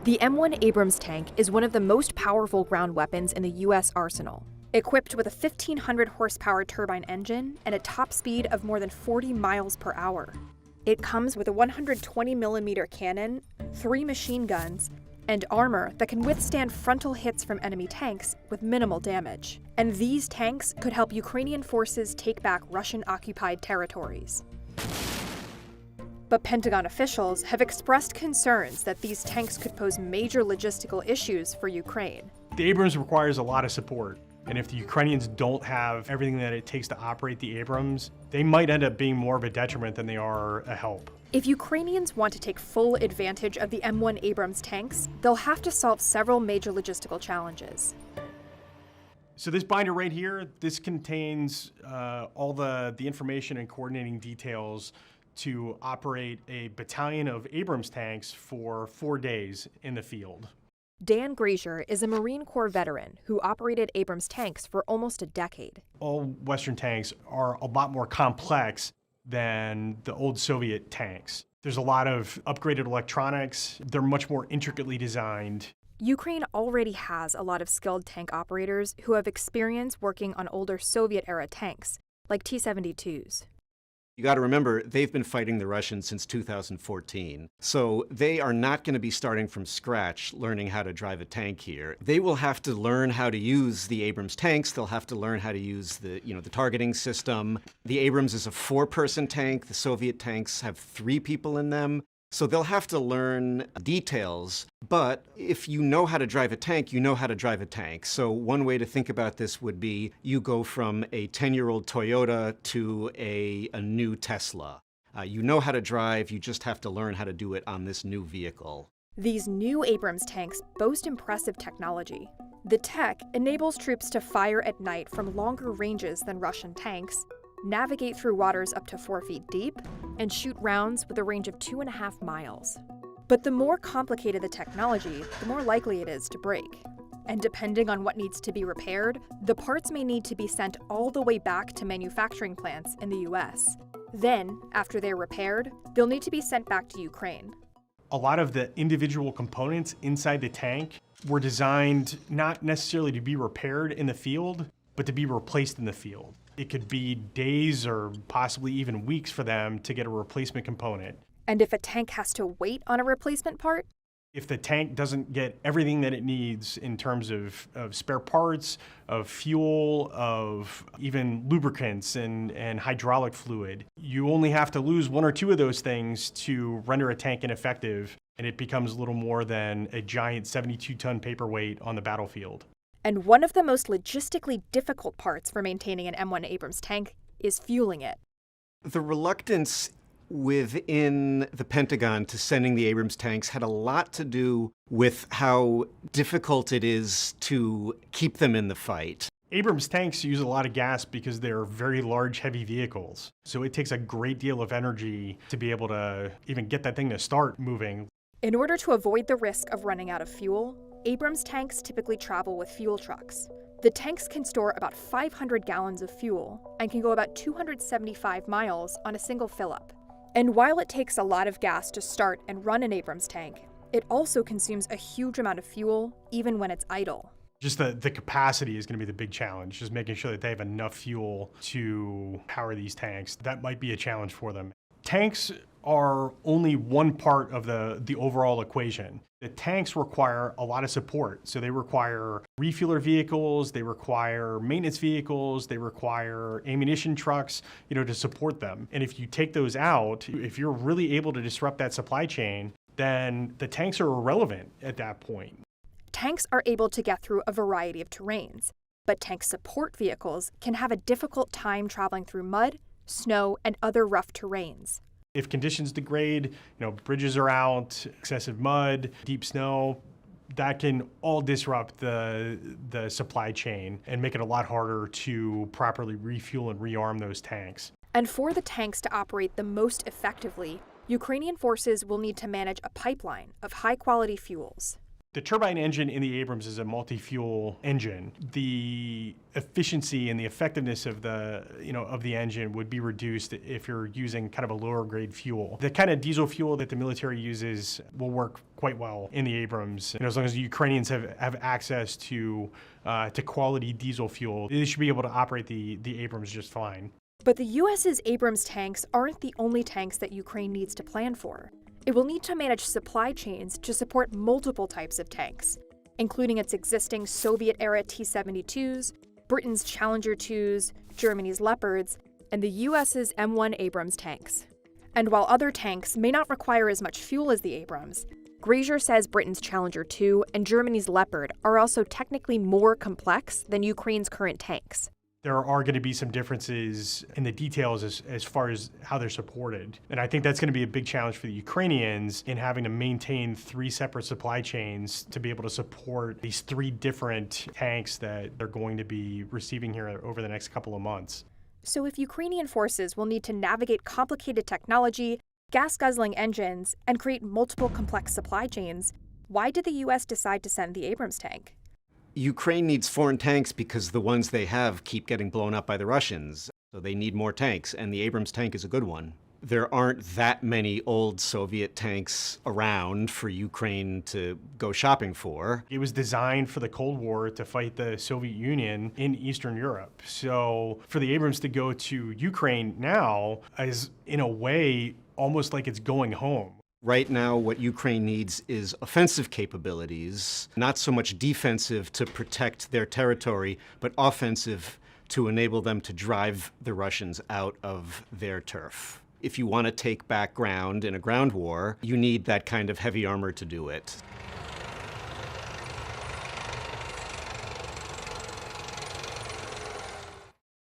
The M1 Abrams tank is one of the most powerful ground weapons in the U.S. arsenal. Equipped with a 1,500 horsepower turbine engine and a top speed of more than 40 miles per hour. It comes with a 120mm cannon, 3 machine guns, and armor that can withstand frontal hits from enemy tanks with minimal damage. And these tanks could help Ukrainian forces take back Russian-occupied territories. But Pentagon officials have expressed concerns that these tanks could pose major logistical issues for Ukraine. The Abrams requires a lot of support, and if the Ukrainians don't have everything that it takes to operate the Abrams, they might end up being more of a detriment than they are a help. If Ukrainians want to take full advantage of the M1 Abrams tanks, they'll have to solve several major logistical challenges. So this binder right here, this contains all the information and coordinating details to operate a battalion of Abrams tanks for 4 days in the field. Dan Grazier is a Marine Corps veteran who operated Abrams tanks for almost a decade. All Western tanks are a lot more complex than the old Soviet tanks. There's a lot of upgraded electronics. They're much more intricately designed. Ukraine already has a lot of skilled tank operators who have experience working on older Soviet-era tanks, like T-72s. You got to remember, they've been fighting the Russians since 2014. So they are not going to be starting from scratch learning how to drive a tank here. They will have to learn how to use the Abrams tanks. They'll have to learn how to use the targeting system. The Abrams is a 4-person tank. The Soviet tanks have 3 people in them. So they'll have to learn details, but if you know how to drive a tank, you know how to drive a tank. So one way to think about this would be you go from a 10-year-old Toyota to a new Tesla. You know how to drive, you just have to learn how to do it on this new vehicle. These new Abrams tanks boast impressive technology. The tech enables troops to fire at night from longer ranges than Russian tanks, navigate through waters up to 4 feet deep, and shoot rounds with a range of 2.5 miles. But the more complicated the technology, the more likely it is to break. And depending on what needs to be repaired, the parts may need to be sent all the way back to manufacturing plants in the US. Then, after they're repaired, they'll need to be sent back to Ukraine. A lot of the individual components inside the tank were designed not necessarily to be repaired in the field, but to be replaced in the field. It could be days or possibly even weeks for them to get a replacement component. And if a tank has to wait on a replacement part? If the tank doesn't get everything that it needs in terms of spare parts, of fuel, of even lubricants and hydraulic fluid, you only have to lose 1 or 2 of those things to render a tank ineffective, and it becomes little more than a giant 72-ton paperweight on the battlefield. And one of the most logistically difficult parts for maintaining an M1 Abrams tank is fueling it. The reluctance within the Pentagon to sending the Abrams tanks had a lot to do with how difficult it is to keep them in the fight. Abrams tanks use a lot of gas because they're very large, heavy vehicles. So it takes a great deal of energy to be able to even get that thing to start moving. In order to avoid the risk of running out of fuel, Abrams tanks typically travel with fuel trucks. The tanks can store about 500 gallons of fuel and can go about 275 miles on a single fill-up. And while it takes a lot of gas to start and run an Abrams tank, it also consumes a huge amount of fuel even when it's idle. Just the capacity is going to be the big challenge, just making sure that they have enough fuel to power these tanks. That might be a challenge for them. Tanks are only one part of the overall equation. The tanks require a lot of support. So they require refueler vehicles, they require maintenance vehicles, they require ammunition trucks, to support them. And if you take those out, if you're really able to disrupt that supply chain, then the tanks are irrelevant at that point. Tanks are able to get through a variety of terrains, but tank support vehicles can have a difficult time traveling through mud, snow, and other rough terrains. If conditions degrade, bridges are out, excessive mud, deep snow, that can all disrupt the supply chain and make it a lot harder to properly refuel and rearm those tanks. And for the tanks to operate the most effectively, Ukrainian forces will need to manage a pipeline of high-quality fuels. The turbine engine in the Abrams is a multi-fuel engine. The efficiency and the effectiveness of the engine would be reduced if you're using kind of a lower grade fuel. The kind of diesel fuel that the military uses will work quite well in the Abrams. As long as the Ukrainians have access to quality diesel fuel, they should be able to operate the Abrams just fine. But the US's Abrams tanks aren't the only tanks that Ukraine needs to plan for. It will need to manage supply chains to support multiple types of tanks, including its existing Soviet-era T-72s, Britain's Challenger 2s, Germany's Leopards, and the US's M1 Abrams tanks. And while other tanks may not require as much fuel as the Abrams, Grazier says Britain's Challenger 2 and Germany's Leopard are also technically more complex than Ukraine's current tanks. There are going to be some differences in the details as far as how they're supported. And I think that's going to be a big challenge for the Ukrainians in having to maintain 3 separate supply chains to be able to support these 3 different tanks that they're going to be receiving here over the next couple of months. So if Ukrainian forces will need to navigate complicated technology, gas-guzzling engines, and create multiple complex supply chains, why did the U.S. decide to send the Abrams tank? Ukraine needs foreign tanks because the ones they have keep getting blown up by the Russians. So they need more tanks, and the Abrams tank is a good one. There aren't that many old Soviet tanks around for Ukraine to go shopping for. It was designed for the Cold War to fight the Soviet Union in Eastern Europe. So for the Abrams to go to Ukraine now is, in a way, almost like it's going home. Right now, what Ukraine needs is offensive capabilities, not so much defensive to protect their territory, but offensive to enable them to drive the Russians out of their turf. If you want to take back ground in a ground war, you need that kind of heavy armor to do it.